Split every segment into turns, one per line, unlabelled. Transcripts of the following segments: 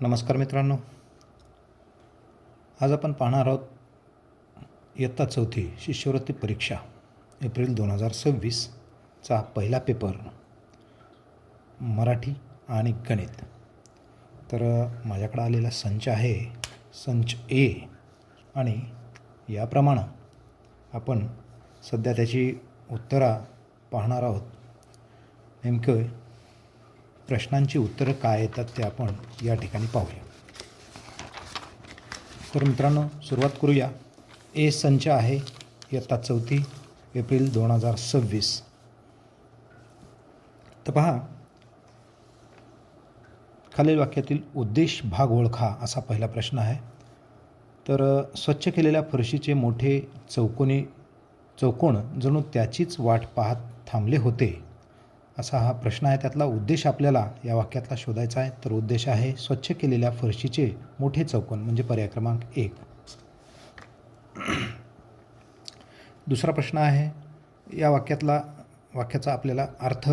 नमस्कार मित्रांनो, आज आपण पाहणार आहोत इयत्ता चौथी शिष्यवृत्ती परीक्षा एप्रिल 2026चा पहिला पेपर मराठी आणि गणित. तर माझ्याकडे आलेला संच आहे संच ए आणि याप्रमाणे आपण सध्या त्याची उत्तरं पाहणार आहोत. नेमकं प्रश्नांची उत्तरं काय येतात ते आपण या ठिकाणी पाहूया. तर मित्रांनो, सुरुवात करूया. ए संच आहे इयत्ता चौथी एप्रिल 2026. तर पहा, खालील वाक्यातील उद्देश भाग ओळखा असा पहिला प्रश्न आहे. तर स्वच्छ केलेल्या फरशीचे मोठे चौकोन जणू त्याचीच वाट पाहत थांबले होते असा हा प्रश्न आहे. त्यातला उद्देश आपल्याला या वाक्यातला शोधायचा आहे. तर उद्देश आहे स्वच्छ केलेल्या फरशीचे मोठे चौकोन, म्हणजे पर्याय क्रमांक 1. दुसरा प्रश्न आहे, या वाक्याचा आपल्याला अर्थ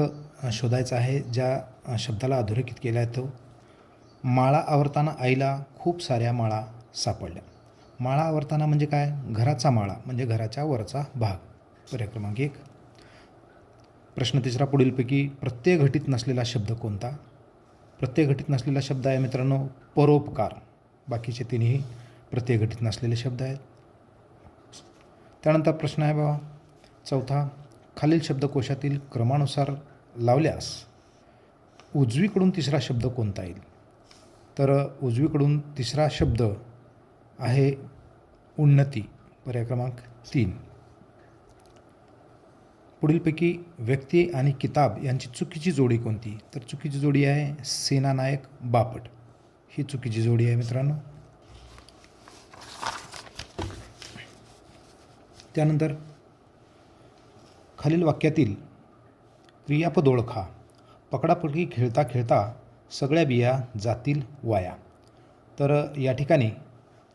शोधायचा आहे. ज्या शब्दाला अधोरेखित केला आहे तो, माळा आवरताना आईला खूप साऱ्या माळा सापडल्या. माळा आवरताना म्हणजे काय? घराचा माळा म्हणजे घराच्या वरचा भाग, पर्याय क्रमांक 1. प्रश्न तिसरा, पुढीलपैकी प्रत्यय घटित नसलेला शब्द कोणता? प्रत्यय घटित नसलेला शब्द आहे मित्रांनो परोपकार. बाकीचे तिन्ही प्रत्यय घटित नसलेले शब्द आहेत. त्यानंतर प्रश्न आहे बाबा चौथा, खालील शब्दकोशातील क्रमानुसार लावल्यास उजवीकडून तिसरा शब्द कोणता येईल? तर उजवीकडून तिसरा शब्द आहे उन्नती, पर्याय क्रमांक 3. पुढीलपैकी व्यक्ती आणि किताब यांची चुकीची जोडी कोणती? तर चुकीची जोडी आहे सेनानायक बापट, ही चुकीची जोडी आहे मित्रांनो. त्यानंतर खालील वाक्यातील क्रियापद ओळखा. पकडापकडी खेळता खेळता सगळ्या बिया जातील वाया. तर या ठिकाणी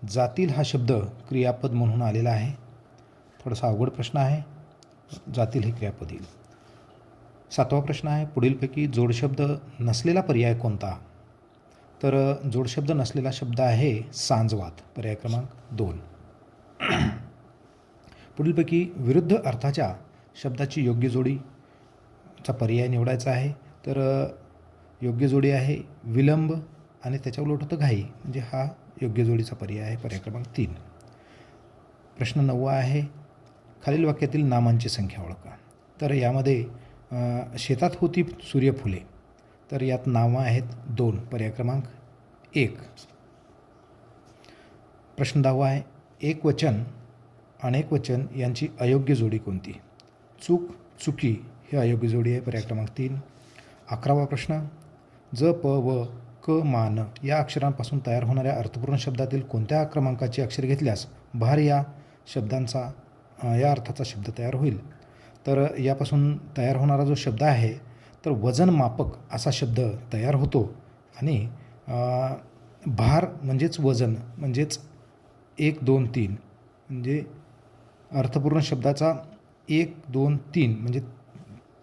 जातील हा शब्द क्रियापद म्हणून आलेला आहे. थोडासा अवघड प्रश्न आहे. जातील हे क्रियापद येईल. 7वा प्रश्न आहे, पुढीलपैकी जोडशब्द नसलेला पर्याय कोणता? तर जोडशब्द नसलेला शब्द आहे सांजवात, पर्याय क्रमांक 2. पुढीलपैकी विरुद्ध अर्थाच्या शब्दाची योग्य जोडीचा पर्याय निवडायचा आहे. तर योग्य जोडी आहे विलंब आणि त्याच्या उलट होतं घाई, म्हणजे हा योग्य जोडीचा पर्याय आहे, पर्याय क्रमांक 3. प्रश्न 9वा आहे, खालील वाक्यातील नामांची संख्या ओळखा. तर यामध्ये शेतात होती सूर्यफुले, तर यात नावं आहेत 2, पर्याय क्रमांक 1. प्रश्न 10वा आहे, एकवचन अनेक वचन यांची अयोग्य जोडी कोणती? चूक चुकी ही अयोग्य जोडी आहे, पर्याय क्रमांक 3. 11वा प्रश्न, ज प व क मा न या अक्षरांपासून तयार होणाऱ्या अर्थपूर्ण शब्दातील कोणत्या क्रमांकाची अक्षर घेतल्यास भार या अर्थाचा शब्द तयार होईल? तर यापासून तयार होणारा जो शब्द आहे तर वजन मापक असा शब्द तयार होतो आणि भार म्हणजेच वजन म्हणजेच 1 2 3 म्हणजे अर्थपूर्ण शब्दाचा 1 2 3 म्हणजे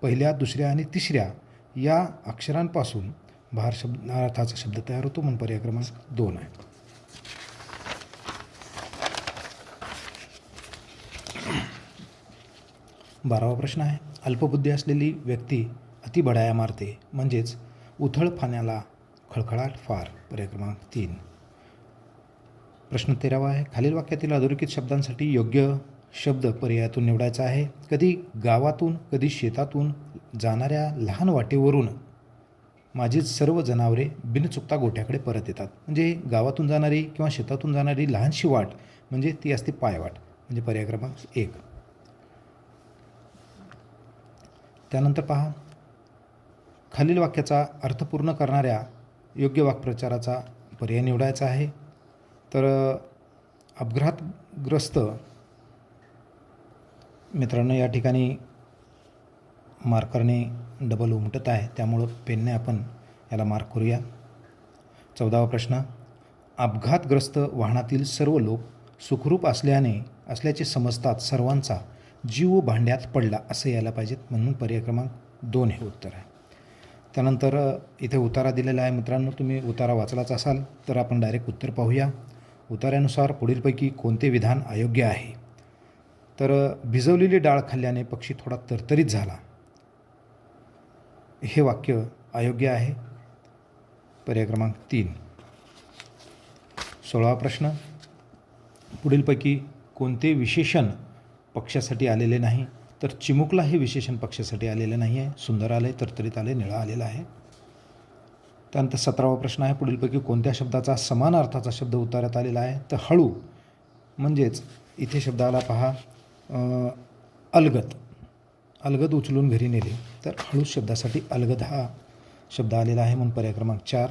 पहिल्या दुसऱ्या आणि तिसऱ्या या अक्षरांपासून भार अर्थाचा शब्द तयार होतो, म्हणून पर्याय क्रमांक 2 आहे. बारावा प्रश्न आहे, अल्पबुद्धी असलेली व्यक्ती अतिबडाया मारते, म्हणजेच उथळ पाण्याला खळखळाट फार, पर्याय क्रमांक 3. प्रश्न 13वा आहे, खालील वाक्यातील अधोरेखित शब्दांसाठी योग्य शब्द पर्यायातून निवडायचा आहे. कधी गावातून कधी शेतातून जाणाऱ्या लहान वाटेवरून माझी सर्व जनावरे बिनचुकता गोठ्याकडे परत येतात. म्हणजे गावातून जाणारी किंवा शेतातून जाणारी लहानशी वाट म्हणजे ती असते पायवाट, म्हणजे पर्याय क्रमांक 1. त्यानंतर पहा, खालील वाक्याचा अर्थ पूर्ण करणाऱ्या योग्य वाक्प्रचाराचा पर्याय निवडायचा आहे. तर अपघातग्रस्त, मित्रांनो या ठिकाणी मार्करने डबल उमटत आहे, त्यामुळं पेनने आपण याला मार्क करूया. 14वा प्रश्न, अपघातग्रस्त वाहनातील सर्व लोक सुखरूप असल्याचे समजतात सर्वांचा जीव भांड्यात पडला असं यायला पाहिजेत, म्हणून पर्याय क्रमांक 2 हे उत्तर आहे. त्यानंतर इथे उतारा दिलेला आहे मित्रांनो. तुम्ही उतारा वाचलाच असाल तर आपण डायरेक्ट उत्तर पाहूया. उतार्यानुसार पुढीलपैकी कोणते विधान अयोग्य आहे? तर भिजवलेली डाळ खाल्ल्याने पक्षी थोडा तरतरीत झाला, हे वाक्य अयोग्य आहे. पर्याय क्रमांक 3. 16वा प्रश्न. पुढीलपैकी कोणते विशेषण पक्ष्यासाठी आलेले नाही? तर चिमुकला हे विशेषण पक्ष्यासाठी आलेलं नाही आहे. सुंदर आले, तरतरीत आले, निळा आलेला आहे. त्यानंतर 17वा प्रश्न आहे. पुढीलपैकी कोणत्या शब्दाचा समान अर्थाचा शब्द उतार्यात आलेला आहे? तर हळू, म्हणजेच इथे शब्द आला पहा अलगद. अलगद उचलून घरी नेले, तर हळू शब्दासाठी अलगद हा शब्द आलेला आहे, म्हणून पर्याय क्रमांक 4.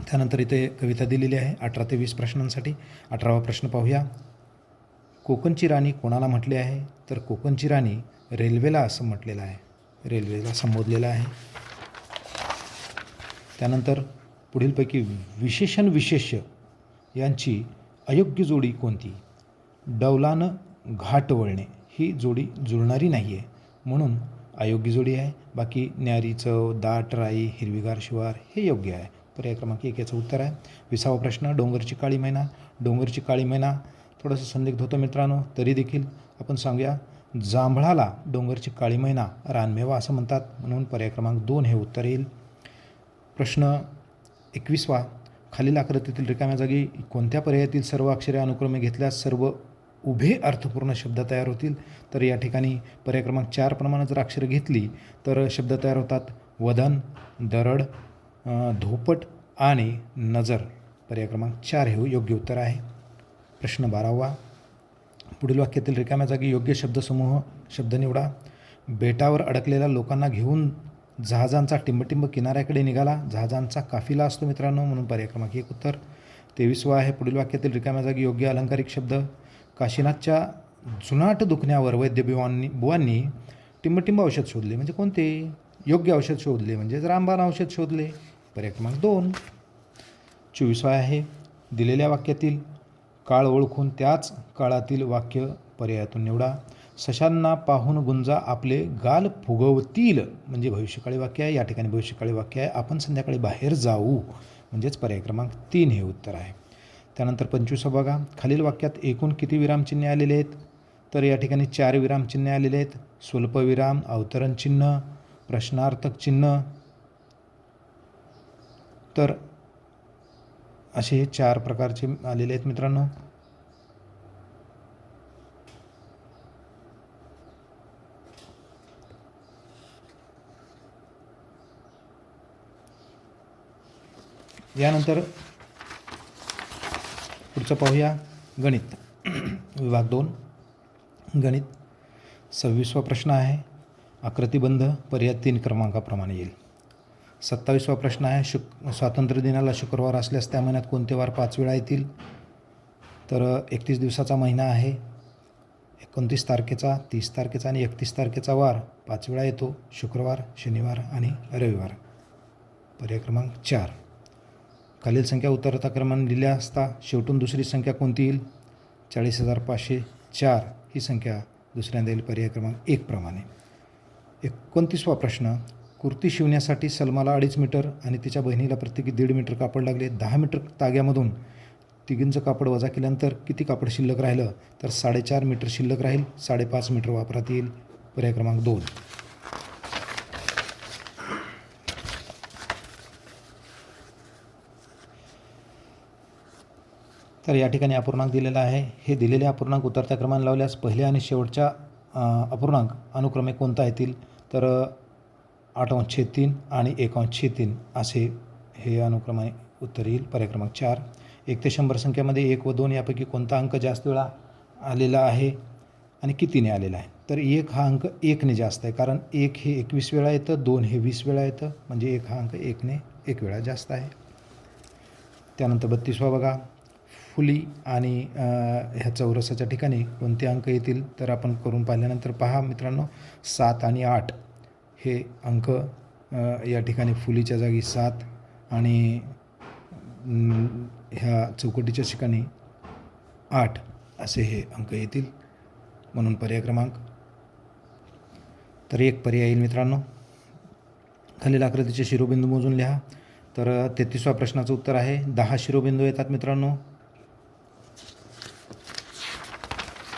त्यानंतर इथे कविता दिलेली आहे 18 ते 20 प्रश्नांसाठी. 18वा प्रश्न पाहूया. कोकणची राणी कोणाला म्हटले आहे? तर कोकणची राणी रेल्वेला असं म्हटलेलं आहे, रेल्वेला संबोधलेलं आहे. त्यानंतर पुढीलपैकी विशेषण विशेष्य यांची अयोग्य जोडी कोणती? डौलानं घाट वळणे ही जोडी जुळणारी नाही आहे, म्हणून अयोग्य जोडी आहे. बाकी न्यारी चव, दाट राई, हिरवीगार शिवार हे योग्य आहे. पर्याय क्रमांक 1 याचं उत्तर आहे. 20वा प्रश्न. डोंगरची काळी मैना. डोंगरची काळी मैना थोडंसं संदिग्ध होतं मित्रांनो, तरी देखील आपण सांगूया जांभळाला डोंगरची काळी मैना रानमेवा असं म्हणतात, म्हणून पर्याय क्रमांक 2 हे उत्तर येईल. प्रश्न 21वा. खालील आकृतीतील रिकाम्या जागी कोणत्या पर्यायातील सर्व अक्षरे अनुक्रमे घेतल्यास सर्व उभे अर्थपूर्ण शब्द तयार होतील? तर या ठिकाणी पर्याय क्रमांक 4 प्रमाणे जर अक्षरे घेतली तर शब्द तयार होतात वदन, दरड, धोपट आणि नजर. पर्याय क्रमांक 4 हे योग्य उत्तर आहे. प्रश्न 12वा. पुढील वाक्यातील रिकाम्या जागी योग्य शब्दसमूह शब्द निवडा. बेटावर अडकलेल्या लोकांना घेऊन जहाजांचा टिंबटिंब किनाऱ्याकडे निघाला. जहाजांचा काफिला असतो मित्रांनो, म्हणून पर्याय क्रमांक 1 उत्तर. 23वा आहे. पुढील वाक्यातील रिकाम्या जागी योग्य अलंकारिक शब्द. काशीनाथच्या जुनाट दुखण्यावर वैद्य बुवांनी टिंबटिंब औषध शोधले, म्हणजे कोणते? योग्य औषध शोधले म्हणजेच रामबाण औषध शोधले. पर्याय क्रमांक 2. 24वा आहे. दिलेल्या वाक्यातील काळ ओळखून त्याच काळातील वाक्य पर्यायातून निवडा. सशांना पाहून गुंजा आपले गाल फुगवतील, म्हणजे भविष्यकाळी वाक्य आहे. या ठिकाणी भविष्यकाळी वाक्य आहे. आपण संध्याकाळी बाहेर जाऊ, म्हणजेच पर्याय क्रमांक 3 हे उत्तर आहे. त्यानंतर 25 बघा. खालील वाक्यात एकूण किती विरामचिन्हे आलेले आहेत? तर या ठिकाणी 4 विरामचिन्हे आलेले आहेत. स्वल्पविराम, अवतरण चिन्ह, प्रश्नार्थक चिन्ह. तर असे हे 4 प्रकारचे आलेले आहेत मित्रांनो. यानंतर पुढचं पाहूया गणित विभाग 2. गणित 26वा प्रश्न आहे. आकृतिबंध पर्याय 3 क्रमांकाप्रमाणे येईल. 27वा प्रश्न आहे. स्वातंत्र्य दिनाला शुक्रवार असल्यास त्या महिन्यात कोणते वार 5 वेळा येतील? तर 31 दिवसाचा महिना आहे. 29 तारखेचा, 30 तारखेचा आणि 31 तारखेचा वार 5 वेळा येतो. शुक्रवार, शनिवार आणि रविवार. पर्याय क्रमांक 4. खालील संख्या उतरता क्रमाने लिहिल्या असता शेवटून दुसरी संख्या कोणती येईल? 40,504 ही संख्या दुसऱ्यांदा येईल पर्याय क्रमांक 1 प्रमाणे. 29वा प्रश्न. कुर्ती शिवण्यासाठी सलमाला 2.5 मीटर आणि तिच्या बहिणीला प्रत्येकी 1.5 मीटर कापड लागले. 10 मीटर ताग्यामधून तिघींचं कापड वजा केल्यानंतर किती कापड शिल्लक राहिलं? तर 4.5 मीटर शिल्लक राहील. 5.5 मीटर वापरात येईल. पर्याय क्रमांक 2. तर या ठिकाणी अपूर्णांक दिलेला आहे. हे दिलेले अपूर्णांक उतरत्या क्रमाने लावल्यास पहिले आणि शेवटच्या अपूर्णांक अनुक्रमे कोणता येतील? तर 8/3 आणि 1/3 असे हे अनुक्रमे उत्तर येईल. पर्याय क्रमांक 4. 1 ते 100 संख्येमध्ये 1 व 2 यापैकी कोणता अंक जास्त वेळा आलेला आहे आणि कितीने आलेला आहे? तर 1 हा अंक 1ने जास्त आहे, कारण 1 हे 21 वेळा येतं, 2 हे 20 वेळा येतं, म्हणजे 1 हा अंक 1ने 1 वेळा जास्त आहे. त्यानंतर 32वा बघा. फुली आणि ह्या चौरसाच्या ठिकाणी कोणते अंक येतील? तर आपण करून पाहिल्यानंतर पहा मित्रांनो, 7 आणि 8 हे अंक या ठिकाणी फुलीच्या जागी 7 आणि ह्या चौकटीच्या ठिकाणी 8 असे हे अंक येतील, म्हणून पर्याय क्रमांक तर 1 पर्याय येईल मित्रांनो. खालील आकृतीचे शिरोबिंदू मोजून लिहा. तर 33व्या प्रश्नाचं उत्तर आहे 10 शिरोबिंदू येतात मित्रांनो.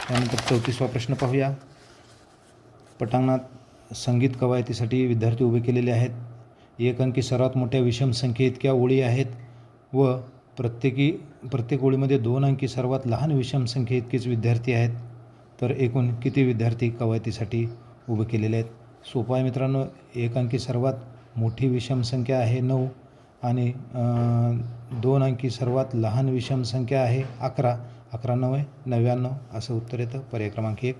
त्यानंतर 34वा प्रश्न पाहूया. पटांगणात संगीत कवायतीसाठी विद्यार्थी उभे केलेले आहेत. एक अंकी सर्वात मोठ्या विषम संख्येइतक्या ओळी आहेत व प्रत्येक ओळीमध्ये 2 अंकी सर्वात लहान विषम संख्येइतकेच विद्यार्थी आहेत. तर एकूण किती विद्यार्थी कवायतीसाठी उभे केलेले आहेत? सोपं आहे मित्रांनो. एक अंकी सर्वात मोठी विषम संख्या आहे 9 आणि 2 अंकी सर्वात लहान विषम संख्या आहे 11. 11 9 99 असं उत्तर येतं. पर्याय क्रमांक 1.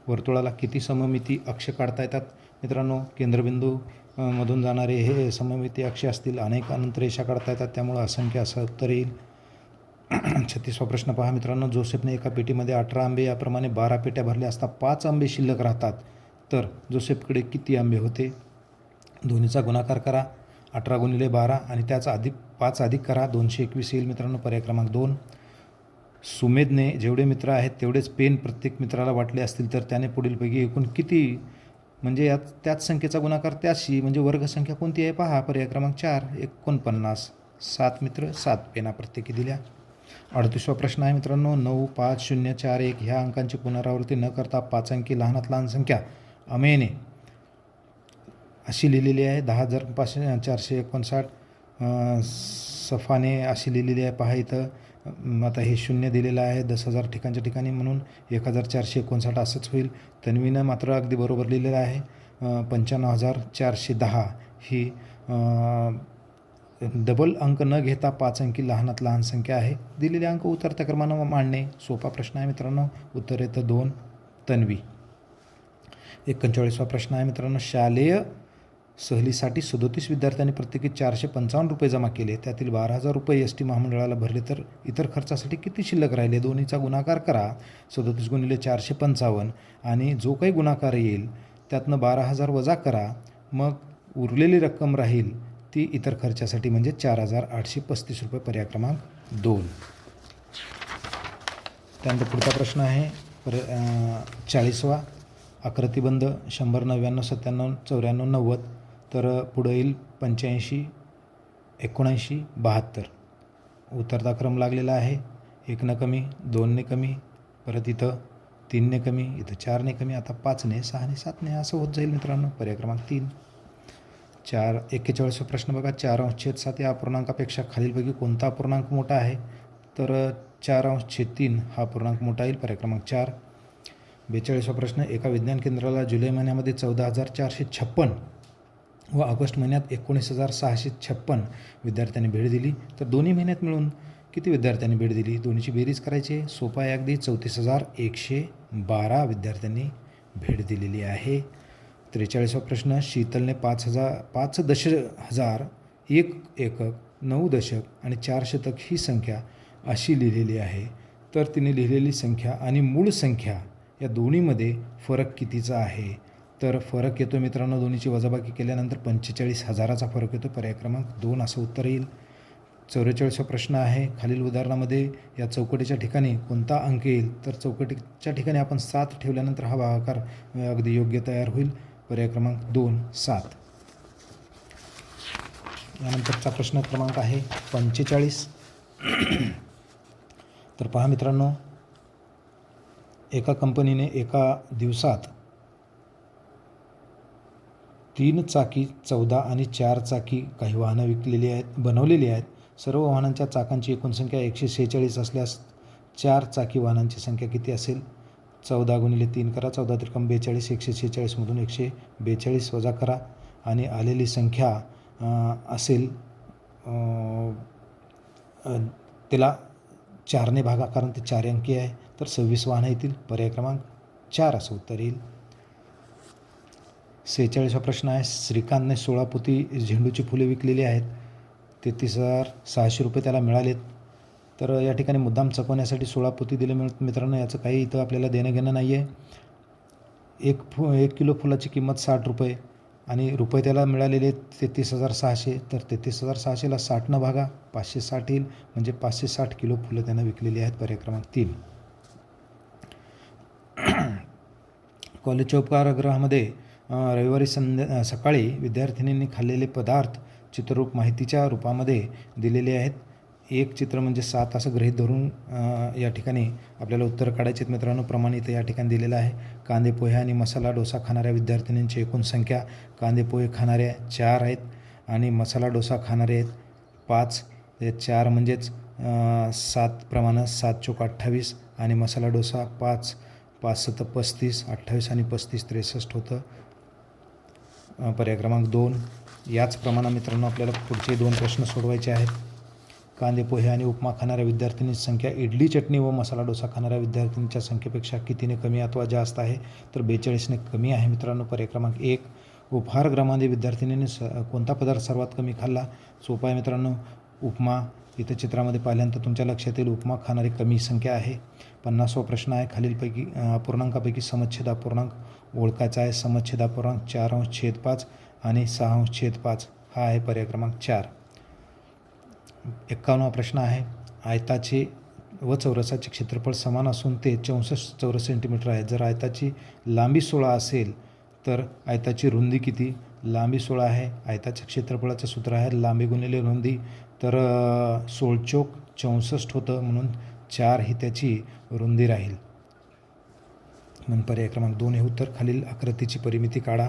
वर्तुळाला किती सममिती अक्ष काढता येतात? मित्रांनो, केंद्रबिंदू मधून जाणारे हे सममिती अक्ष असतील. अनेक अनंत रेषा काढता येतात, त्यामुळं असंख्य असं उत्तर येईल. 36वा प्रश्न पहा मित्रांनो. जोसेफने एका पेटीमध्ये 18 आंबे याप्रमाणे 12 पेट्या भरल्या असता 5 आंबे शिल्लक राहतात. तर जोसेफकडे किती आंबे होते? दोन्हीचा गुणाकार करा. 18 × 12 आणि त्याचा 5 अधिक करा. 221 येईल मित्रांनो. पर्याय क्रमांक 2. सुमेधने जेवढे मित्र आहेत तेवढेच पेन प्रत्येक मित्राला वाटले असतील तर त्याने पुढीलपैकी एकूण किती, म्हणजे त्याच संख्येचा गुणाकार त्याशी, म्हणजे वर्गसंख्या कोणती आहे पहा. पर्याय क्रमांक 4 49. 7 मित्र 7 पेना प्रत्येकी दिल्या. 38वा प्रश्न आहे मित्रांनो. 9 5 0 4 1 ह्या अंकांची पुनरावृत्ती न करता 5 अंकी लहानात लहान संख्या अमेने अशी लिहिलेली आहे. 10,459. सफाने अशी लिहिलेली आहे पहा इथं. आता हे 0 दिलेलं आहे 10,000 ठिकाणच्या ठिकाणी, म्हणून 1,459 असंच होईल. तन्वीनं मात्र अगदी बरोबर लिहिलेलं आहे. 95,410 ही डबल अंक न घेता 5 अंकी लहानात लहान संख्या आहे. दिलेले अंक उतरत्या क्रमानं मांडणे. सोपा प्रश्न आहे मित्रांनो. उत्तर येतं 2 तन्वी. 41वा प्रश्न आहे मित्रांनो. शालेय सहलीसाठी 37 विद्यार्थ्यांनी प्रत्येकी 455 रुपये जमा केले. त्यातील 12,000 रुपये एस टी महामंडळाला भरले. तर इतर खर्चासाठी किती शिल्लक राहिले? दोन्हीचा गुणाकार करा. 37 × 455 आणि जो काही गुणाकार येईल त्यातनं 12,000 वजा करा. मग उरलेली रक्कम राहील ती इतर खर्चासाठी, म्हणजे 4,835 रुपये. पर्याय क्रमांक 2. त्यानंतर पुढचा प्रश्न आहे 40वा. आकृतिबंध 100 99 97 94 90. तर पुढं येईल 85 79 72. उतरता क्रम लागलेला आहे. 1 ने कमी, 2 ने कमी, परत इथं 3 ने कमी, इथं 4 ने कमी, आता 5 ने, 6 ने, 7 ने असं होत जाईल मित्रांनो. पर्याय क्रमांक 3. 41वा प्रश्न बघा. 4/7 या अपूर्णांकापेक्षा खालीलपैकी कोणता अपूर्णांक मोठा आहे? तर 4/3 हा अपूर्णांक मोठा येईल. पर्याय क्रमांक 4. 42वा प्रश्न. एका विज्ञान केंद्राला जुलै महिन्यामध्ये 14,456 व ऑगस्ट महिन्यात 19,656 विद्यार्थ्यांनी भेट दिली. तर दोन्ही महिन्यात मिळून किती विद्यार्थ्यांनी भेट दिली? दोन्हीची बेरीज करायची. सोपा आहे अगदी. 34,112 विद्यार्थ्यांनी भेट दिलेली आहे. 43वा प्रश्न. शीतलने 5 दशहजार, 1 एकक, 9 दशक आणि 4 शतक ही संख्या अशी लिहिलेली आहे. तर तिने लिहिलेली संख्या आणि मूळ संख्या या दोन्हीमध्ये फरक कितीचा आहे? तर फरक येतो मित्रांनो, दोन्हीची वजाबाकी केल्यानंतर 45,000चा फरक येतो. पर्याय क्रमांक 2 असं उत्तर येईल. 44वा प्रश्न आहे. खालील उदाहरणामध्ये या चौकटीच्या ठिकाणी कोणता अंक येईल? तर चौकटीच्या ठिकाणी आपण 7 ठेवल्यानंतर हा भागाकार अगदी योग्य तयार होईल. पर्याय क्रमांक 2 7. यानंतरचा प्रश्न क्रमांक आहे 45. तर पहा मित्रांनो, एका कंपनीने एका दिवसात 3 चाकी 14 आणि 4 चाकी काही वाहनं बनवलेली आहेत. सर्व वाहनांच्या चाकांची एकूण संख्या 146 असल्यास 4 चाकी वाहनांची संख्या किती असेल? 14 × 3 करा. 14 त्रिकम 42. 146 मधून 142 वजा करा आणि आलेली संख्या असेल, त्याला 4ने भागा, कारण ते 4 अंकी आहे. तर 26 वाहनं येतील. पर्याय क्रमांक 4 असं उत्तर येईल. 46वा प्रश्न आहे. श्रीकांतने 16 पोती झेंडूची फुले विकलेली आहेत. 33,600 रुपये त्याला मिळालेत. तर या ठिकाणी मुद्दाम चकवण्यासाठी 16 पोती दिले मित्रांनो. याचं काही इथं आपल्याला देणं घेणं नाही आहे. 1 किलो फुलाची किंमत 60 रुपये आणि रुपये त्याला मिळालेले 33,600. तर 33,600ला 60 भागा, 560 येईल, म्हणजे 560 किलो फुलं त्यानं विकलेली आहेत. पर्याय क्रमांक 3. कॉलेजच्या उपहारगृहामध्ये रविवारी सकाळी विद्यार्थिनींनी खाल्लेले पदार्थ चित्ररूप माहितीच्या रूपामध्ये दिलेले आहेत. एक चित्र म्हणजे 7 असं गृहीत धरून या ठिकाणी आपल्याला उत्तर काढायचे आहेत मित्रांनो. प्रमाण इथे या ठिकाणी दिलेलं आहे. कांदे पोहे आणि मसाला डोसा खाणाऱ्या विद्यार्थिनींची एकूण संख्या, कांदे पोहे खाणाऱ्या 4 आहेत आणि मसाला डोसा खाणारे आहेत 5. ते 4 म्हणजेच 7 प्रमाणे 7 चोक 28 आणि मसाला डोसा 5, 5 7 35, 28 आणि 35 63 होतं. पर्याय क्रमांक 2. याच प्रमाणे मित्रांनो आपल्याला पुढचे 2 प्रश्न सोडवायचे आहेत. कांदे पोहे आणि उपमा खाणाऱ्या विद्यार्थिनींची संख्या इडली चटणी व मसाला डोसा खाणाऱ्या विद्यार्थिनींच्या संख्येपेक्षा कितीने कमी अथवा जास्त आहे? तर 42ने कमी आहे मित्रांनो. पर्याय क्रमांक 1. उपहारगृहामध्ये विद्यार्थिनींनी कोणता पदार्थ सर्वात कमी खाल्ला? सोपा आहे मित्रांनो, उपमा. इथं चित्रामध्ये पाहिल्यानंतर तुमच्या लक्षात येईल उपमा खाणारी कमी संख्या आहे. 50वा प्रश्न आहे. खालीलपैकी अपूर्णांकापैकी समच्छेद अपूर्णांक ओळखायचा आहे. समच्छेद अपूर्णांक 4/5 आणि 6/5 हा आहे पर्याय क्रमांक 4. 51वा प्रश्न आहे. आयताचे व चौरसाचे क्षेत्रफळ समान असून ते 64 चौरस सेंटीमीटर आहे. जर आयताची लांबी 16 असेल तर आयताची रुंदी किती? लांबी 16 आहे. आयताच्या क्षेत्रफळाचं सूत्र आहे लांबी गुणिले रुंदी. तर 16 चोक 64 होतं, म्हणून 4 ही त्याची रुंदी राहील. म्हणून पर्याय क्रमांक 2 हे उत्तर. खालील आकृतीची परिमिती काढा.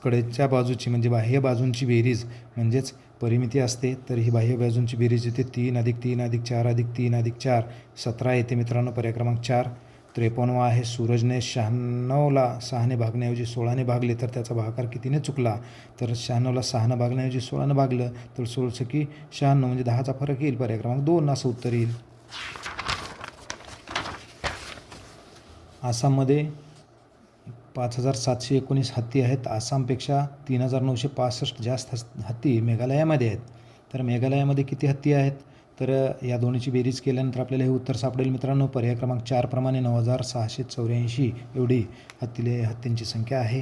कडेच्या बाजूची म्हणजे बाह्य बाजूंची बेरीज म्हणजेच परिमिती असते. तर ही बाह्य बाजूंची बेरीज येते 3 + 3 + 4 + 3 + 4 17 येते मित्रांनो. पर्याय क्रमांक 4. 53वा आहे. सूरजने 96ला 6ने भागण्याऐवजी 16ने भागले तर त्याचा भागाकार कितीने चुकला? तर 96ला 6ने भागण्याऐवजी 16ने भागलं तर 16 की 96 म्हणजे 10चा फरक येईल. पर्याय क्रमांक 2 असं उत्तर येईल. आसाममध्ये 5719 हत्ती आहेत. आसामपेक्षा 3965 जास्त हत्ती मेघालयामध्ये आहेत. तर मेघालयामध्ये किती हत्ती आहेत? तर या दोन्हीची बेरीज केल्यानंतर आपल्याला हे उत्तर सापडेल मित्रांनो. पर्याय क्रमांक 4 प्रमाणे 9684 एवढी हत्तींची संख्या आहे.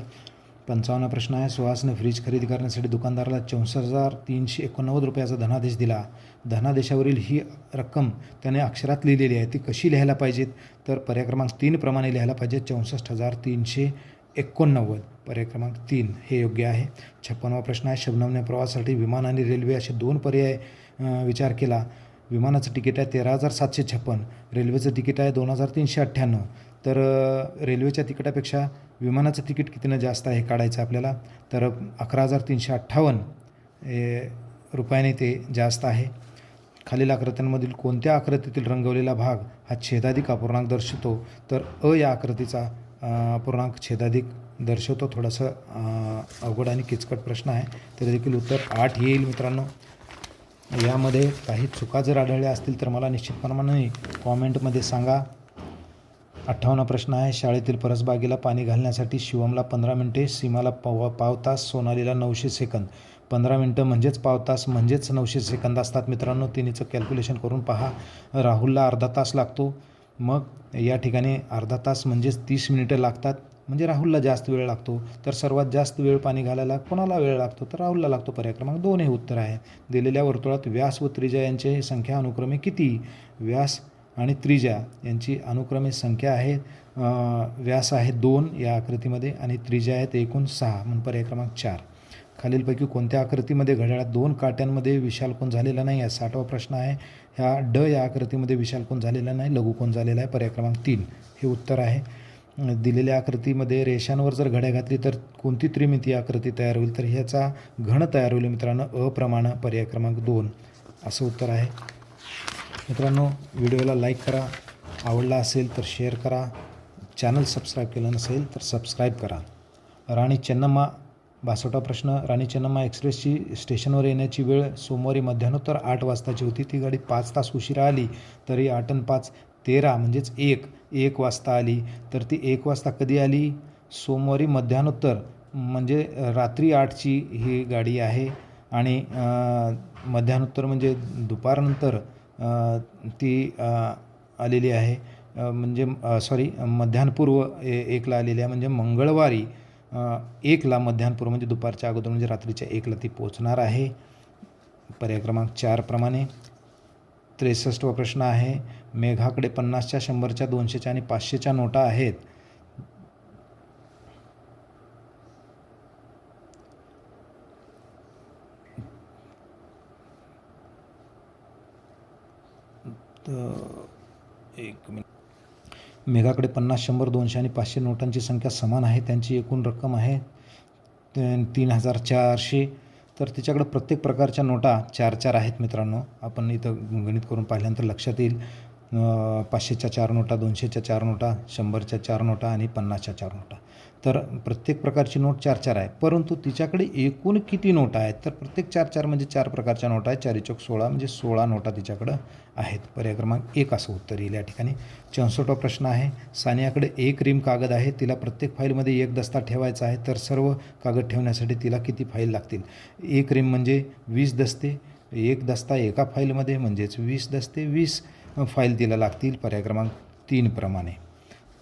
55वा प्रश्न आहे. सुहासने फ्रीज खरेदी करण्यासाठी दुकानदाराला 64,389 रुपयाचा धनादेश दिला. धनादेशावरील ही रक्कम त्याने अक्षरात लिहिलेली आहे. ती कशी लिहायला पाहिजेत? तर पर्याय क्रमांक 3 प्रमाणे लिहायला पाहिजे. 64,389. पर्याय क्रमांक 3 हे योग्य आहे. 56वा प्रश्न आहे. शबनमने प्रवासासाठी विमान आणि रेल्वे असे 2 पर्याय विचार केला. विमानाचं तिकीट आहे 13,756, रेल्वेचं तिकीट आहे 2,398. तर रेल्वेच्या तिकिटापेक्षा विमानाचं तिकीट कितीनं जास्त आहे काढायचं आपल्याला. तर 11,358 रुपयाने ते जास्त आहे. खालील आकृत्यांमधील कोणत्या आकृतीतील रंगवलेला भाग हा छेदाधिक अपूर्णांक दर्शवतो? तर या आकृतीचा अपूर्णांक छेदाधिक दर्शवतो. थोडंसं अवघड आणि किचकट प्रश्न आहे, तरी देखील उत्तर 8 येईल मित्रांनो. यामध्ये काही चुका जर आढळल्या असतील तर मला निश्चितप्रमाणे कॉमेंटमध्ये सांगा. 58वा प्रश्न आहे. शाळेतील परसबागेला पाणी घालण्यासाठी शिवमला 15 मिनिटे, सीमाला पाव तास, सोनालीला 900 सेकंद. 15 मिनटं म्हणजेच पाव तास म्हणजेच 900 सेकंद असतात मित्रांनो. तिन्हीचं कॅल्क्युलेशन करून पहा. राहुलला अर्धा तास लागतो. मग या ठिकाणी अर्धा तास म्हणजेच 30 मिनिटं लागतात, म्हणजे राहुलला जास्त वेळ लागतो. तर सर्वात जास्त वेळ पाणी घालायला कोणाला वेळ लागतो? तर राहुलला लागतो. पर्याय क्रमांक 2 हे उत्तर आहे. दिलेल्या वर्तुळात व्यास व त्रिज्या यांची संख्या अनुक्रमे किती? व्यास आणि त्रिज्या यांची अनुक्रमे संख्या आहे. व्यास आहे 2 या आकृतीमध्ये आणि त्रिज्या आहेत एकूण 6, म्हणून पर्याय क्रमांक 4. खालीलपैकी कोणत्या आकृतीमध्ये घड्याळात 2 काट्यांमध्ये विशालकोन झालेला नाही आहे? 60वा प्रश्न आहे. ह्या या आकृतीमध्ये विशालकोन झालेला नाही, लघुकोन झालेला आहे. पर्याय क्रमांक 3 हे उत्तर आहे. दिलेल्या आकृतीमध्ये रेषांवर जर घड्या घातली तर कोणती त्रिमितीय आकृती तयार होईल? तर ह्याचा घन तयार होईल मित्रांनो. अप्रमाण. पर्याय क्रमांक 2 असं उत्तर आहे. मित्रांनो, व्हिडिओला लाईक करा, आवडला असेल तर शेअर करा, चॅनल सबस्क्राईब केलं नसेल तर सबस्क्राईब करा. राणी चेन्नम्मा 62वा प्रश्न. राणी चेन्नम्मा एक्सप्रेसची स्टेशनवर येण्याची वेळ सोमवारी मध्यान्होत्तर 8 वाजताची होती. ती गाडी 5 तास उशिरा आली, तरी 8 आणि 5 13 म्हणजेच 1 वाजता आली. तर ती 1 वाजता कधी आली? सोमवारी मध्यान्होत्तर म्हणजे रात्री 8ची ही गाडी आहे आणि मध्यान्होत्तर म्हणजे दुपारनंतर ती आलेली आहे. म्हणजे मध्यान्हपूर्व 1ला आलेली आहे. म्हणजे मंगळवारी 1ला मध्यान्हपूर्व म्हणजे दुपारच्या अगोदर म्हणजे रात्रीच्या 1ला ती पोचणार आहे. पर्याय क्रमांक 4 प्रमाणे. 63वा प्रश्न आहे. मेघाकडे 50च्या, 100च्या, 200च्या आणि 500च्या नोटा आहेत. तर एक मिनिट. मेघाकडे 50, 100, 200 आणि 500 नोटांची संख्या समान आहे. त्यांची एकूण रक्कम आहे 3400. तर तिच्याकडे प्रत्येक प्रकारच्या नोटा 4 आहेत मित्रांनो. आपण इथं गणित करून पाहिल्यानंतर लक्षात येईल. 500च्या 4 नोटा, 200च्या 4 नोटा, 100च्या 4 नोटा आणि 50च्या 4 नोटा. तर प्रत्येक प्रकारची नोट 4 आहे. परंतु तिच्याकडे एकूण किती नोटा आहेत? तर प्रत्येक 4 म्हणजे 4 प्रकारच्या नोटा आहेत. 4 चौक 16 म्हणजे 16 नोटा तिच्याकडं आहेत. पर्याय क्रमांक 1 असं उत्तर येईल या ठिकाणी. 64वा प्रश्न आहे. सानियाकडे 1 रीम कागद आहे. तिला प्रत्येक फाईलमध्ये 1 दस्ता ठेवायचा आहे. तर सर्व कागद ठेवण्यासाठी तिला किती फाईल लागतील? 1 रीम म्हणजे 20 दस्ते. 1 दस्ता एका फाईलमध्ये म्हणजेच 20 दस्ते, 20 फाईल तिला लागतील. पर्याय क्रमांक 3 प्रमाणे.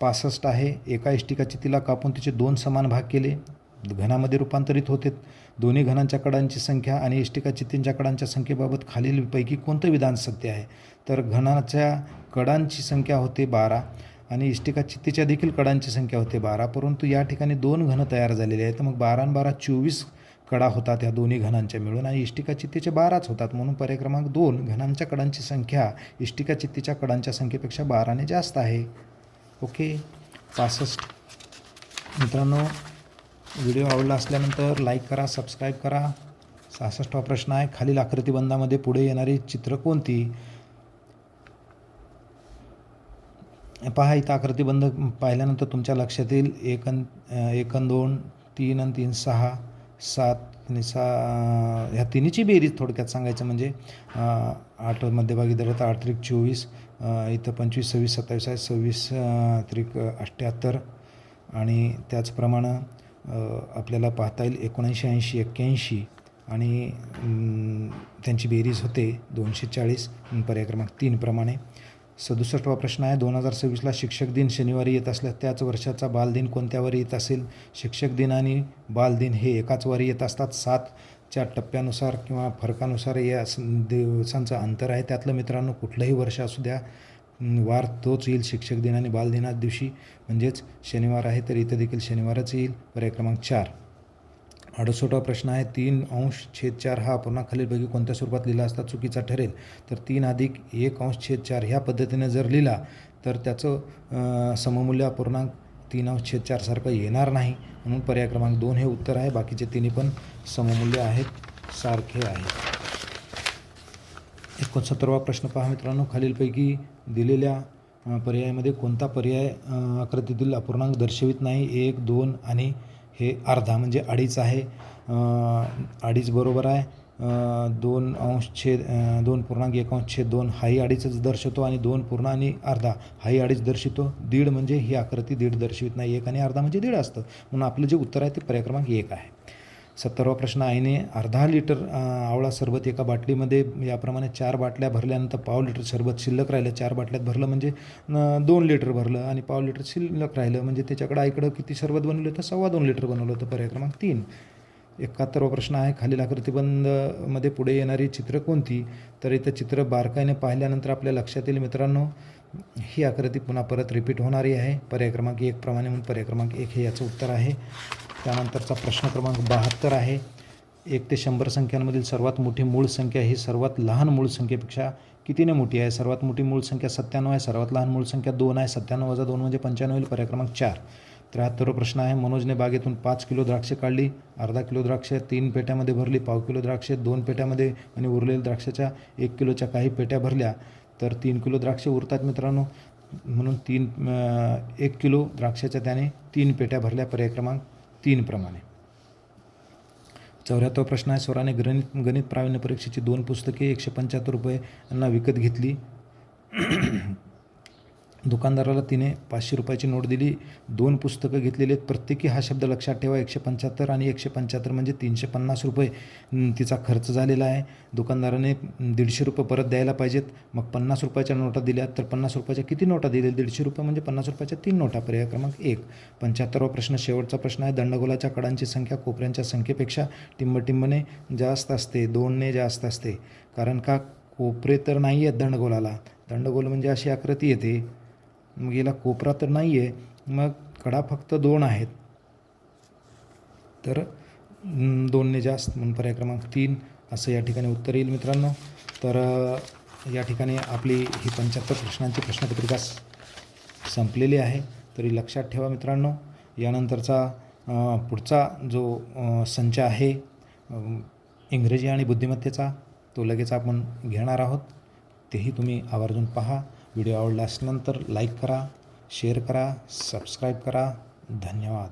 65 आहे. एका इष्टिकाची तिला कापून तिचे 2 समान भाग केले. घनामध्ये रूपांतरित होते. दोन्ही घनांच्या कडांची संख्या आणि इष्टिका चित्तींच्या कडांच्या संख्येबाबत खालीलपैकी कोणतं विधान सत्य आहे? तर घनाच्या कडांची संख्या होते 12 आणि इष्टिका चित्तीच्या देखील कडांची संख्या होते 12. परंतु या ठिकाणी 2 घन तयार झालेले आहेत. मग 12 आणि 12 24 कडा होतात ह्या दोन्ही घनांच्या मिळून आणि इष्टिका चित्तीचे 12च होतात. म्हणून पर्याय क्रमांक 2 घनांच्या कडांची संख्या इष्टिका चित्तीच्या कडांच्या संख्येपेक्षा 12ने जास्त आहे. ओके. 65. मित्रांनो, व्हिडिओ आवडला असल्यानंतर लाईक करा, सबस्क्राईब करा. 66वा प्रश्न आहे. खालील आकृतिबंधामध्ये पुढे येणारी चित्र कोणती? पहा, इथं आकृतिबंध पाहिल्यानंतर तुमच्या लक्षात येईल 1 आणि 2, 3 आणि 3, 6, 7 आणि 6 ह्या तिन्हीची बेरीज थोडक्यात सांगायचं म्हणजे 8 मध्यभागी धरलं तर 8 त्रिक 24, इथं 25, 26, 27 आहे, 26 त्रिक 78 आणि त्याचप्रमाणे आपल्याला पाहता येईल 79, 80, 81 आणि त्यांची बेरीज होते 240. पर्याय क्रमांक 3 प्रमाणे. 67वा प्रश्न आहे. 2026ला शिक्षक दिन शनिवारी येत असल्यास त्याच वर्षाचा बालदिन कोणत्या वारी येत असेल? शिक्षक दिन आणि बालदिन हे एकाच वारी येत असतात. 7च्या टप्प्यानुसार किंवा फरकानुसार या दिवसांचं अंतर आहे. त्यातलं मित्रांनो कुठलंही वर्ष असू द्या, वार तोच येईल शिक्षक दिन आणि बालदिना दिवशी, म्हणजेच शनिवार आहे तर इथं देखील शनिवारच येईल. पर्याय क्रमांक 4. 68वा प्रश्न आहे. 3/4 हा अपूर्णांक खालीलपैकी कोणत्या स्वरूपात लिहिला असता चुकीचा ठरेल? तर 3 अधिक 1/4 ह्या पद्धतीने जर लिहिला तर त्याचं सममूल्य अपूर्णांक 3/4 सारखं येणार नाही. म्हणून पर्याय क्रमांक 2 हे उत्तर आहे. बाकीचे तिन्ही पण सममूल्य आहेत, सारखे आहेत. 69वा प्रश्न पहा मित्रांनो. खालीलपैकी दिलेल्या पर्यायामध्ये कोणता पर्याय आकृतीतील अपूर्णांक दर्शवित नाही? 1, 2 आणि हे अर्धा म्हणजे 2.5 आहे. 2.5 बरोबर आहे. 2.1/2 हाही 2.5च दर्शवतो आणि 2 पूर्ण आणि अर्धा हाही 2.5 दर्शवतो. 1.5 म्हणजे ही आकृती 1.5 दर्शवित नाही. 1 आणि अर्धा म्हणजे 1.5 असतं. म्हणून आपलं जे उत्तर आहे ते पर्याय क्रमांक 1 आहे. 70वा प्रश्न. आईने अर्धा लिटर आवळा सरबत एका बाटलीमध्ये याप्रमाणे 4 बाटल्या भरल्यानंतर पाव लिटर सरबत शिल्लक राहिलं. 4 बाटल्यात भरलं म्हणजे 2 लिटर भरलं आणि पाव लिटर शिल्लक राहिलं म्हणजे त्याच्याकडं आईकडं किती सरबत बनवलं होतं? 2.25 लिटर बनवलं होतं. पर्याय क्रमांक 3. 71वा प्रश्न आहे. खालील आकृतिबंधमध्ये पुढे येणारी चित्र कोणती? तर इथं चित्र बारकाईने पाहिल्यानंतर आपल्या लक्षात येईल मित्रांनो ही आकृती पुन्हा परत रिपीट होणारी आहे. पर्याय क्रमांक 1 प्रमाणे. म्हणून पर्याय क्रमांक 1 हे याचं उत्तर आहे. त्यानंतरचा प्रश्न क्रमांक 72 आहे. 1 ते 100 संख्यांमधील सर्वात मोठी मूळ संख्या ही सर्वात लहान मूळ संख्येपेक्षा कितीने मोठी आहे? सर्वात मोठी मूळ संख्या 97 आहे. सर्वात लहान मूळ संख्या 2 आहे. 97 - 2 म्हणजे 95 होईल. पर्याय क्रमांक 4. 73वा प्रश्न आहे. मनोजने बागेतून 5 किलो द्राक्षे काढली. अर्धा किलो द्राक्षे 3 पेट्यामध्ये भरली. पाव किलो द्राक्षे 2 पेट्यामध्ये आणि उरलेल्या द्राक्षाच्या 1 किलोच्या काही पेट्या भरल्या तर 3 किलो द्राक्षे उरतात मित्रांनो. म्हणून 1 किलो द्राक्षाच्या त्याने 3 पेट्या भरल्या. पर्याय क्रमांक 3 प्रमाणे. 74वा प्रश्न आहे. स्वराने गणित प्रावीण्य परीक्षेची 2 पुस्तके 175 रुपयांना विकत घेतली. दुकानदाराला तिने 500 रुपयाची नोट दिली. 2 पुस्तकं घेतलेली आहेत. प्रत्येकी हा शब्द लक्षात ठेवा. 175 आणि 175 म्हणजे 350 रुपये तिचा खर्च झालेला आहे. दुकानदाराने 150 रुपये परत द्यायला पाहिजेत. मग 50 रुपयाच्या नोटा दिल्या तर 50 रुपयाच्या किती नोटा दिल्या? 150 रुपये म्हणजे 50 रुपयाच्या 3 नोटा. पर्याय क्रमांक 1. 75वा प्रश्न शेवटचा प्रश्न आहे. दंडगोलाच्या कडांची संख्या कोपऱ्यांच्या संख्येपेक्षा टिंबटिंबने जास्त असते. 2ने जास्त असते. कारण का? कोपरे तर नाही आहेत दंडगोलाला. दंडगोल म्हणजे अशी आकृती येते. मग याला कोपरा तर नाही आहे. मग कडा फक्त 2 आहेत. तर 2ने जास्त म्हणून पर्याय क्रमांक 3 असं या ठिकाणी उत्तर येईल मित्रांनो. तर या ठिकाणी आपली ही 75 प्रश्नांची प्रश्नपत्रिका संपलेली आहे. तरी लक्षात ठेवा मित्रांनो, यानंतरचा पुढचा जो संच आहे इंग्रजी आणि बुद्धिमत्तेचा, तो लगेच आपण घेणार आहोत. तेही तुम्ही आवर्जून पहा. व्हिडिओ आवडला असल्यानंतर लाईक करा, शेअर करा, सबस्क्राईब करा. धन्यवाद.